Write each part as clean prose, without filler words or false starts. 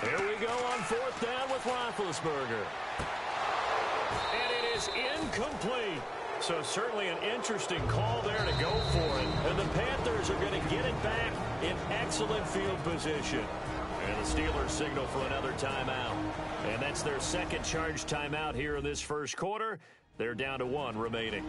Here we go on fourth down with Roethlisberger. And it is incomplete. So certainly an interesting call there to go for it. And the Panthers are going to get it back in excellent field position. And the Steelers signal for another timeout. And that's their second charge timeout here in this first quarter. They're down to one remaining.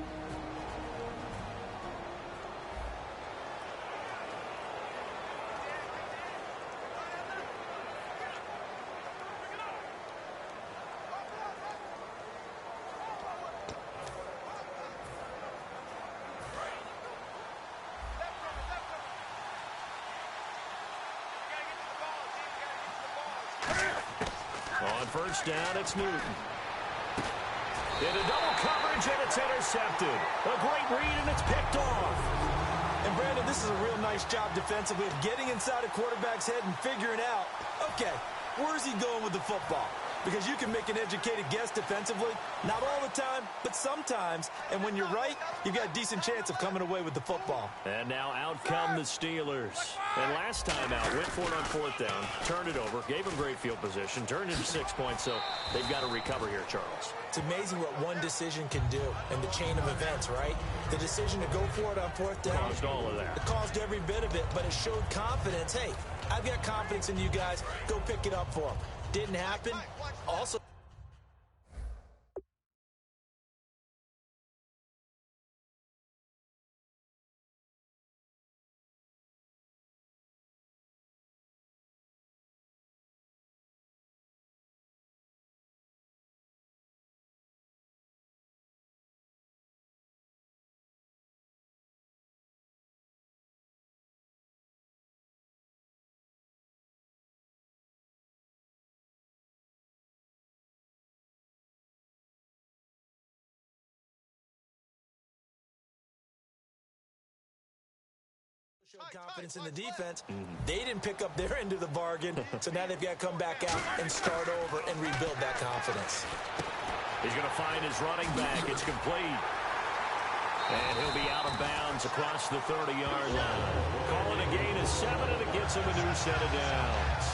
On first down, it's Newton. Into double coverage, and it's intercepted. A great read, and it's picked off. And, Brandon, this is a real nice job defensively of getting inside a quarterback's head and figuring out, okay, where's he going with the football? Because you can make an educated guess defensively, not all the time, but sometimes. And when you're right, you've got a decent chance of coming away with the football. And now out come the Steelers. And last time out, went for it on fourth down, turned it over, gave them great field position, turned into 6 points, so they've got to recover here, Charles. It's amazing what one decision can do in the chain of events, right? The decision to go for it on fourth down. Caused all of that. It caused every bit of it, but it showed confidence. Hey, I've got confidence in you guys. Go pick it up for them. Didn't happen. Also, showed confidence in the defense. They didn't pick up their end of the bargain, so now they've got to come back out and start over and rebuild that confidence. He's going to find his running back. It's complete. And he'll be out of bounds across the 30-yard line. Calling a gain of 7, and it gets him a new set of downs.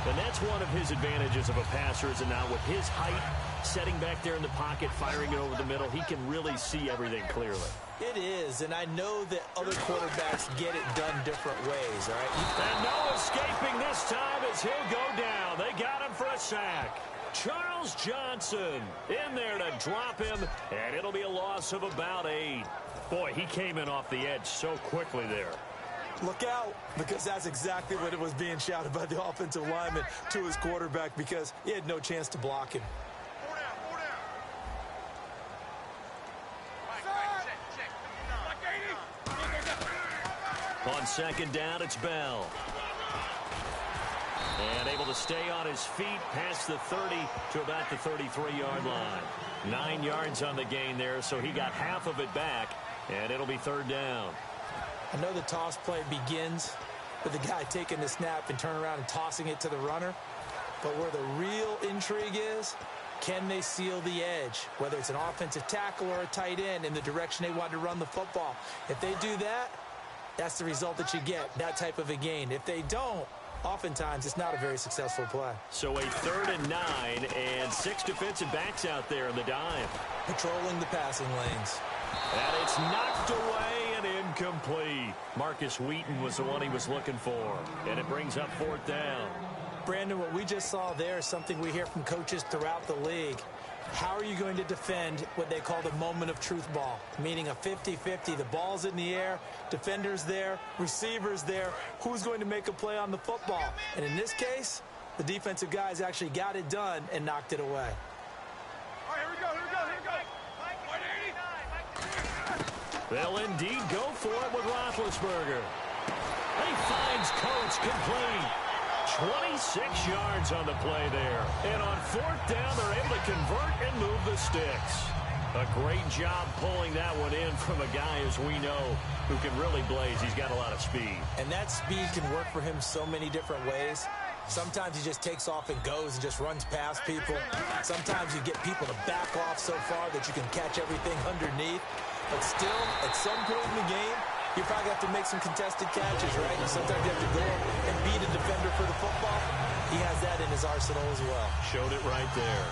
And that's one of his advantages of a passer, is now with his height, setting back there in the pocket, firing it over the middle, he can really see everything clearly. It is, and I know that other quarterbacks get it done different ways, all right? And no escaping this time as he'll go down. They got him for a sack. Charles Johnson in there to drop him, and it'll be a loss of about 8. Boy, he came in off the edge so quickly there. Look out, because that's exactly what it was being shouted by the offensive lineman to his quarterback, because he had no chance to block him. On second down, it's Bell. And able to stay on his feet past the 30 to about the 33-yard line. 9 yards on the gain there, so he got half of it back, and it'll be third down. I know the toss play begins with the guy taking the snap and turning around and tossing it to the runner. But where the real intrigue is, can they seal the edge? Whether it's an offensive tackle or a tight end in the direction they want to run the football. If they do that, that's the result that you get, that type of a gain. If they don't, oftentimes it's not a very successful play. So a 3rd and 9, and 6 defensive backs out there in the dime. Patrolling the passing lanes. And it's knocked away and incomplete. Marcus Wheaton was the one he was looking for. And it brings up 4th down. Brandon, what we just saw there is something we hear from coaches throughout the league. How are you going to defend what they call the moment of truth ball? Meaning a 50-50. The ball's in the air, defenders there, receivers there. Who's going to make a play on the football? And in this case, the defensive guys actually got it done and knocked it away. All right, here we go. They'll indeed go for it with Roethlisberger. He finds Coates complete. 26 yards on the play there. And on 4th down, they're able to convert and move the sticks. A great job pulling that one in from a guy, as we know, who can really blaze. He's got a lot of speed. And that speed can work for him so many different ways. Sometimes he just takes off and goes and just runs past people. Sometimes you get people to back off so far that you can catch everything underneath. But still, at some point in the game, you probably have to make some contested catches, right? And sometimes you have to go up and beat a defender for the football. He he has that in his arsenal as well. Showed it right there.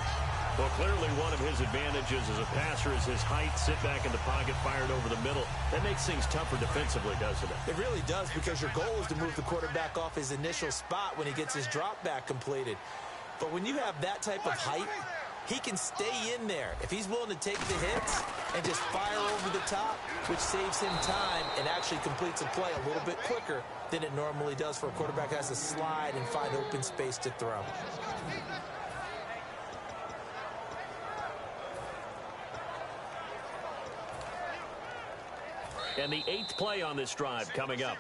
Well, clearly one of his advantages as a passer is his height. Sit back in the pocket, fired over the middle. That makes things tougher defensively, doesn't it? It really does, because your goal is to move the quarterback off his initial spot when he gets his drop back completed. But when you have that type of height, he can stay in there if he's willing to take the hits and just fire over the top, which saves him time and actually completes a play a little bit quicker than it normally does for a quarterback who has to slide and find open space to throw. And the 8th play on this drive coming up.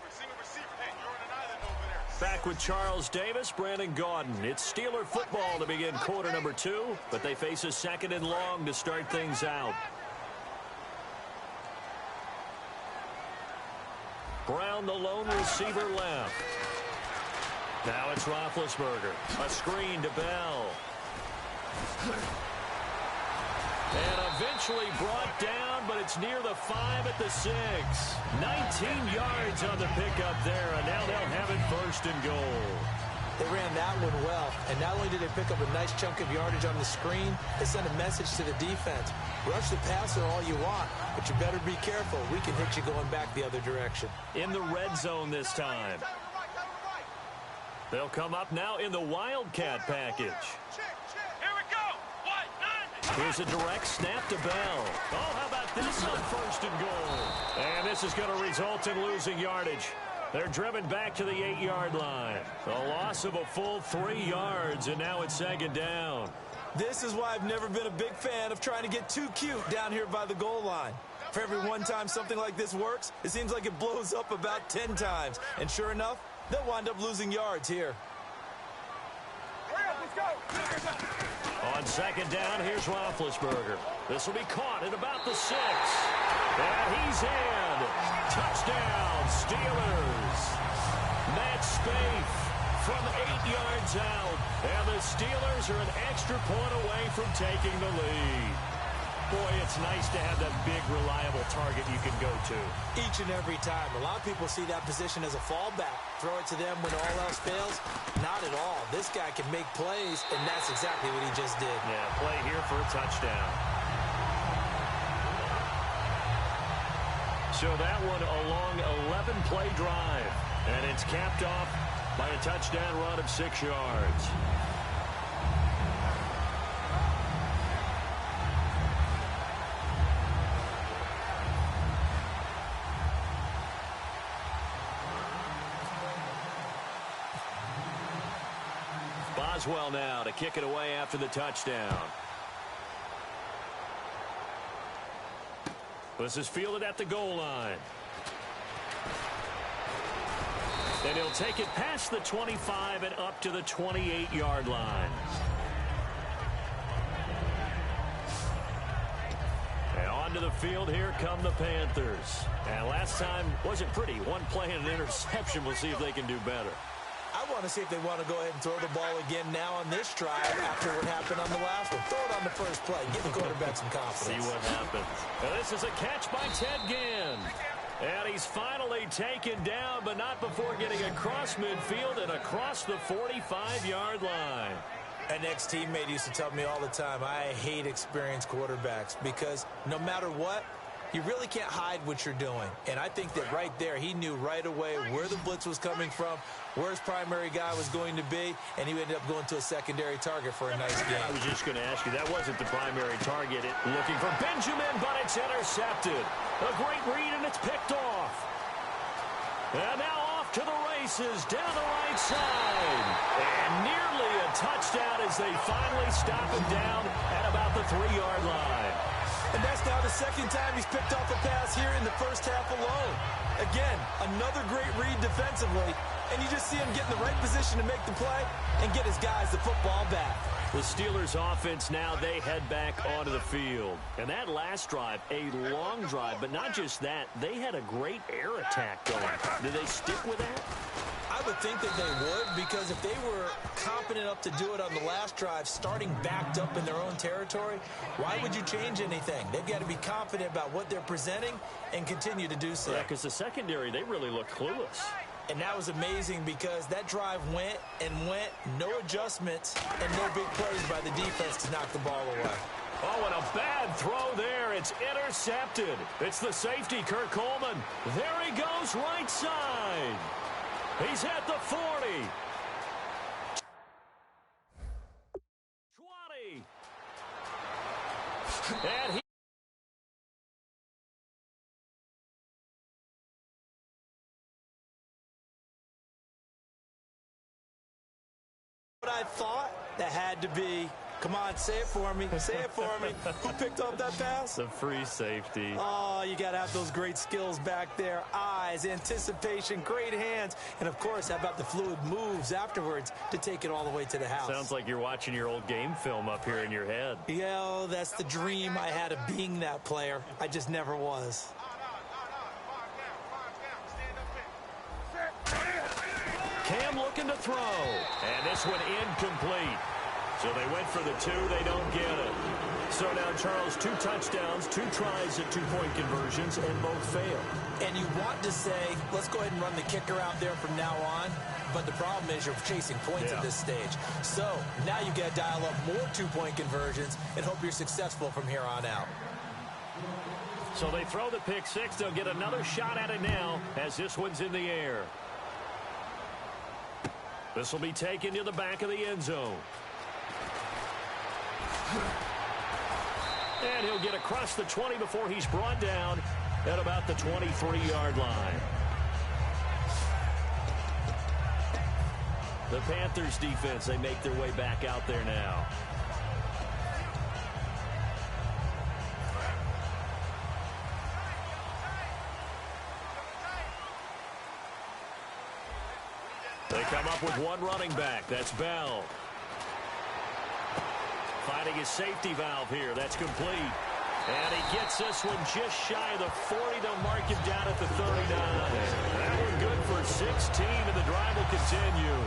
Back with Charles Davis, Brandon Gaudin. It's Steeler football to begin quarter number 2, but they face a 2nd and long to start things out. Brown, the lone receiver, left. Now it's Roethlisberger. A screen to Bell. And eventually brought down, but it's near the 5 at the 6. 19 yards on the pickup there, and now they'll have it 1st and goal. They ran that one well, and not only did they pick up a nice chunk of yardage on the screen, they sent a message to the defense. Rush the passer all you want, but you better be careful. We can hit you going back the other direction. In the red zone this time. They'll come up now in the Wildcat package. Here's a direct snap to Bell. Oh, how about this on 1st and goal? And this is going to result in losing yardage. They're driven back to the 8-yard line. A loss of a full 3 yards, and now it's 2nd down. This is why I've never been a big fan of trying to get too cute down here by the goal line. For every one time something like this works, it seems like it blows up about 10 times. And sure enough, they'll wind up losing yards here. Hurry up, let's go. On 2nd down, here's Roethlisberger. This will be caught at about the 6. And he's in. Touchdown, Steelers. Matt Spaeth from 8 yards out. And the Steelers are an extra point away from taking the lead. Boy, it's nice to have that big, reliable target you can go to. Each and every time. A lot of people see that position as a fallback. Throw it to them when all else fails. Not at all. This guy can make plays, and that's exactly what he just did. Yeah, play here for a touchdown. So that one a long 11-play drive. And it's capped off by a touchdown run of 6 yards. Boswell now to kick it away after the touchdown. This is fielded at the goal line. And he'll take it past the 25 and up to the 28-yard line. And onto the field, here come the Panthers. And last time wasn't pretty. One play and an interception. We'll see if they can do better. I want to see if they want to go ahead and throw the ball again now on this drive after what happened on the last one. Throw it on the first play. Give the quarterback some confidence. See what happens. Now this is a catch by Ted Ginn. And he's finally taken down, but not before getting across midfield and across the 45-yard line. An ex-teammate used to tell me all the time, I hate experienced quarterbacks because no matter what, you really can't hide what you're doing. And I think that right there, he knew right away where the blitz was coming from, where his primary guy was going to be, and he ended up going to a secondary target for a nice game. I was just going to ask you, that wasn't the primary target. Looking for Benjamin, but it's intercepted. A great read, and it's picked off. And now off to the races down the right side. And nearly a touchdown as they finally stop him down at about the 3-yard line. And that's now the second time he's picked off a pass here in the first half alone. Again, another great read defensively, and you just see him get in the right position to make the play and get his guys the football back. The Steelers offense now, they head back onto the field. And that last drive, a long drive, but not just that, they had a great air attack going. Did they stick with that? I would think that they would, because if they were confident enough to do it on the last drive, starting backed up in their own territory, why would you change anything? They've got to be confident about what they're presenting and continue to do so. Yeah, because the secondary, they really look clueless. And that was amazing because that drive went and went, no adjustments, and no big plays by the defense to knock the ball away. Oh, and a bad throw there. It's intercepted. It's the safety, Kurt Coleman. There he goes, right side. He's at the 40. 20. And he... What I thought, that had to be, come on, say it for me. Say it for me. Who picked up that pass? The free safety. Oh, you got to have those great skills back there. Eyes, anticipation, great hands. And, of course, how about the fluid moves afterwards to take it all the way to the house? Sounds like you're watching your old game film up here in your head. Yeah, oh, that's the dream I had of being that player. I just never was. Cam looking to throw. And this one incomplete. So they went for the 2. They don't get it. So now, Charles, 2 touchdowns, 2 tries at 2-point conversions, and both fail. And you want to say, let's go ahead and run the kicker out there from now on. But the problem is you're chasing points at this stage. So now you've got to dial up more 2-point conversions and hope you're successful from here on out. So they throw the pick 6. They'll get another shot at it now as this one's in the air. This will be taken to the back of the end zone. And he'll get across the 20 before he's brought down at about the 23-yard line. The Panthers defense, they make their way back out there now. They come up with one running back. That's Bell. Finding his safety valve here. That's complete. And he gets this one just shy of the 40. They'll mark him down at the 39. That one good for 16, and the drive will continue.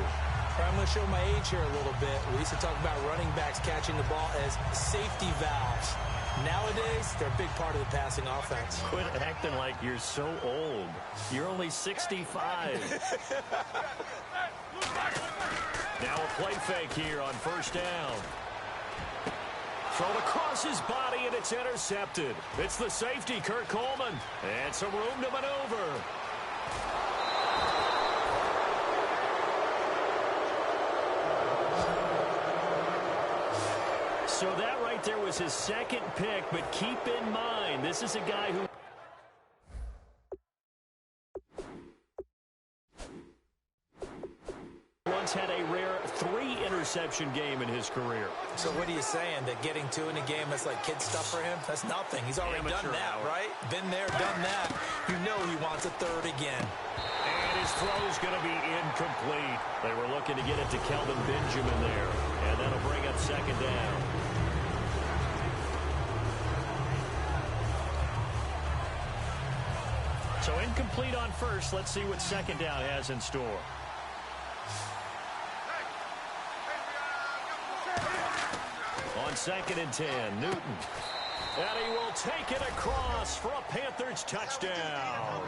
I'm going to show my age here a little bit. We used to talk about running backs catching the ball as safety valves. Nowadays, they're a big part of the passing offense. Quit acting like you're so old. You're only 65. Now a play fake here on first down. Thrown across his body, and it's intercepted. It's the safety, Kurt Coleman. And some room to maneuver. So that right there was his second pick, but keep in mind, this is a guy who once had a rare 3-interception game in his career. So what are you saying? That getting 2 in a game, that's like kid stuff for him? That's nothing. He's already done that, right? Been there, done that. You know he wants a 3rd again. And his throw's going to be incomplete. They were looking to get it to Kelvin Benjamin there. And that'll bring up second down. So incomplete on first. Let's see what second down has in store. On 2nd and 10, Newton. And he will take it across for a Panthers touchdown.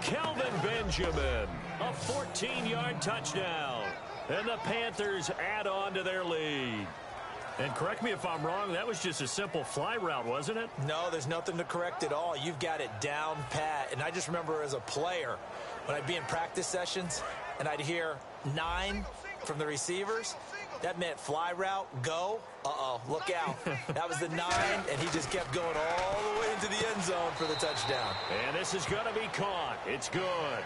Kelvin Benjamin, a 14-yard touchdown. And the Panthers add on to their lead. And correct me if I'm wrong, that was just a simple fly route, wasn't it? No, there's nothing to correct at all. You've got it down pat. And I just remember as a player, when I'd be in practice sessions and I'd hear 9 from the receivers, that meant fly route, go. Uh-oh, look out. That was the 9, and he just kept going all the way into the end zone for the touchdown. And this is going to be caught. It's good.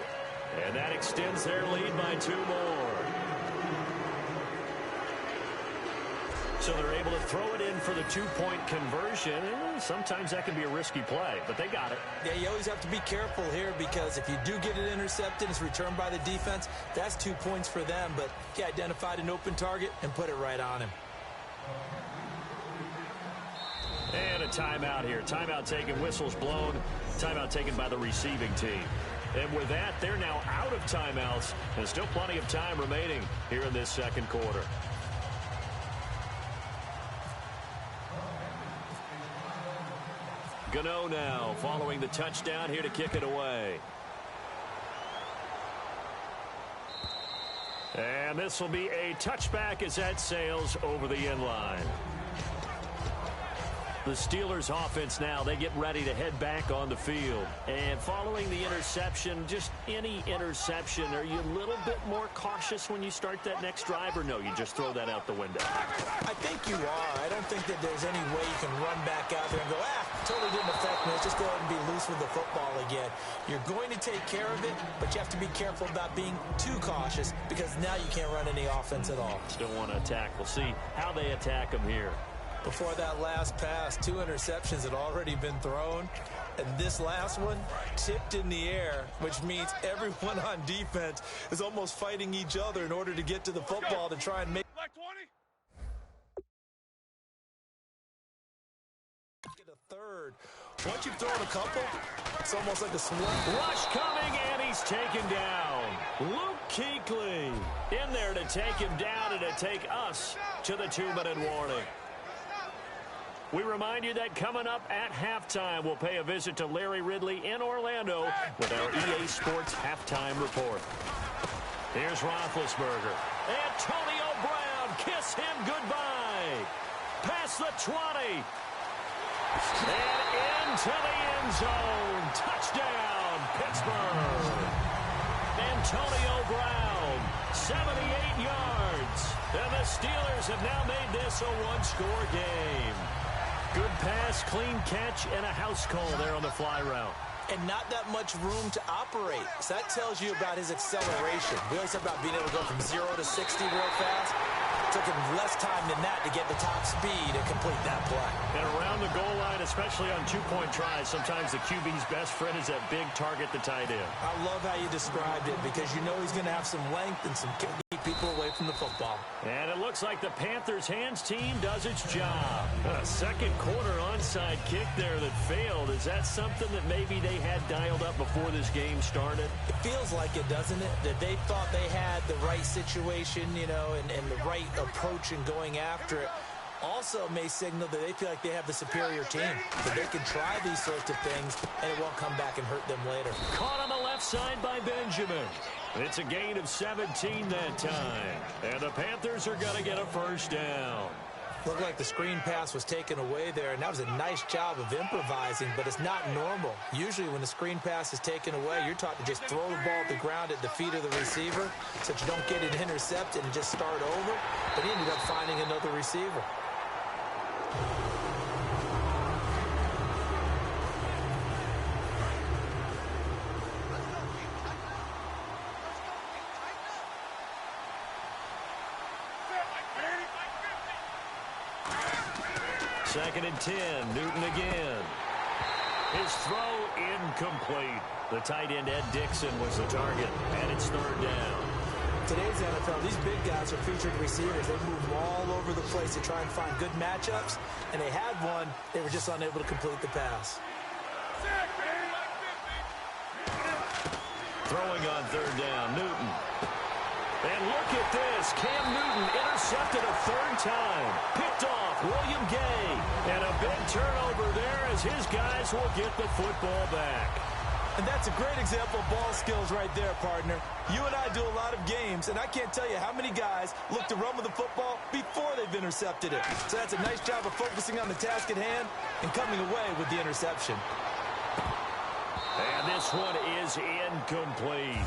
And that extends their lead by 2 more. So they're able to throw it in for the 2-point conversion. Sometimes that can be a risky play, but they got it. Yeah, you always have to be careful here because if you do get it intercepted, it's returned by the defense, that's 2 points for them. But he identified an open target and put it right on him. And a timeout here. Timeout taken, whistles blown. Timeout taken by the receiving team. And with that, they're now out of timeouts. And still plenty of time remaining here in this second quarter. Gano now following the touchdown here to kick it away. And this will be a touchback as that sails over the end line. The Steelers offense now, they get ready to head back on the field. And following the interception, just any interception, are you a little bit more cautious when you start that next drive, or no, you just throw that out the window? I think you are. I don't think that there's any way you can run back out there and go, totally didn't affect me. Let's just go ahead and be loose with the football again. You're going to take care of it, but you have to be careful about being too cautious because now you can't run any offense at all. Still want to attack. We'll see how they attack them here. Before that last pass, 2 interceptions had already been thrown. And this last one tipped in the air, which means everyone on defense is almost fighting each other in order to get to the football to try and make it a third. Once you've thrown a couple, it's almost like a swing. Rush coming, and he's taken down. Luke Kyky in there to take him down and to take us to the 2-minute warning. We remind you that coming up at halftime, we'll pay a visit to Larry Ridley in Orlando with our EA Sports Halftime Report. Here's Roethlisberger. Antonio Brown, kiss him goodbye. Past the 20. And into the end zone. Touchdown, Pittsburgh. Antonio Brown, 78 yards. And the Steelers have now made this a one-score game. Good pass, clean catch, and a house call there on the fly route. And not that much room to operate. So that tells you about his acceleration. We always talk about being able to go from 0 to 60 real fast. It took him less time than that to get the top speed and complete that play. And around the goal line, especially on two-point tries, sometimes the QB's best friend is that big target, the tight end. I love how you described it because you know he's going to have some length and some keep people away from the football. And it looks like the Panthers' hands team does its job. A second quarter onside kick there that failed. Is that something that maybe they had dialed up before this game started? It feels like it, doesn't it? That they thought they had the right situation, you know, and the right approach in going after it. Also may signal that they feel like they have the superior team, that they can try these sorts of things and it won't come back and hurt them later. Caught on the left side by Benjamin. It's a gain of 17 that time. And the Panthers are going to get a first down. Looked like the screen pass was taken away there, and that was a nice job of improvising, but it's not normal. Usually when the screen pass is taken away, you're taught to just throw the ball at the ground at the feet of the receiver so that you don't get it intercepted and just start over. But he ended up finding another receiver. Second and 10, Newton again. His throw incomplete. The tight end, Ed Dixon, was the target, and it's third down. Today's NFL, these big guys are featured receivers. They move all over the place to try and find good matchups, and they had one. They were just unable to complete the pass. Throwing on third down, Newton. And look at this. Cam Newton intercepted a third time. Picked off William Gay. And a big turnover there as his guys will get the football back. And that's a great example of ball skills right there, partner. You and I do a lot of games, and I can't tell you how many guys look to run with the football before they've intercepted it. So that's a nice job of focusing on the task at hand and coming away with the interception. And this one is incomplete.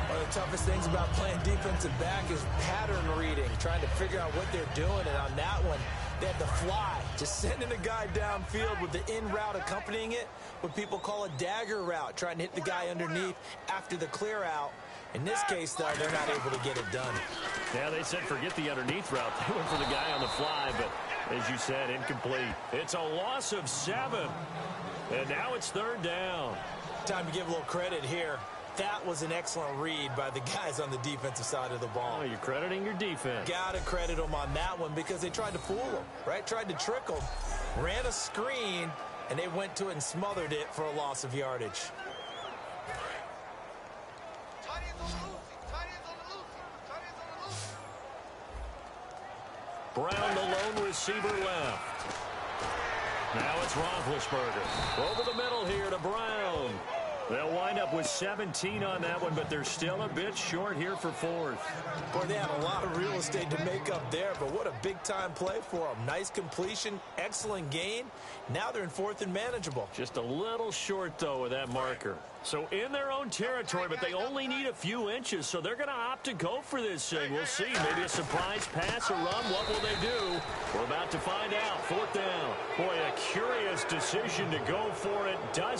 One of the toughest things about playing defensive back is pattern reading, trying to figure out what they're doing. And on that one, they had the fly, just sending a guy downfield with the in route accompanying it, what people call a dagger route, trying to hit the guy underneath after the clear out. In this case, though, they're not able to get it done. Yeah, they said forget the underneath route. They went for the guy on the fly, but as you said, incomplete. It's a loss of 7. And now it's third down. Time to give a little credit here. That was an excellent read by the guys on the defensive side of the ball. Oh, you're crediting your defense. Got to credit them on that one because they tried to fool them, right? Tried to trick them, ran a screen, and they went to it and smothered it for a loss of yardage. Brown, the lone receiver, left. Now it's Roethlisberger. Over the middle here to Brown. They'll wind up with 17 on that one, but they're still a bit short here for fourth. Boy, they had a lot of real estate to make up there, but what a big-time play for them. Nice completion, excellent gain. Now they're in fourth and manageable. Just a little short, though, with that marker. So in their own territory, but they only need a few inches, so they're going to opt to go for this thing. We'll see. Maybe a surprise pass or run. What will they do? We're about to find out. Fourth down. Boy, a curious decision to go for it. Does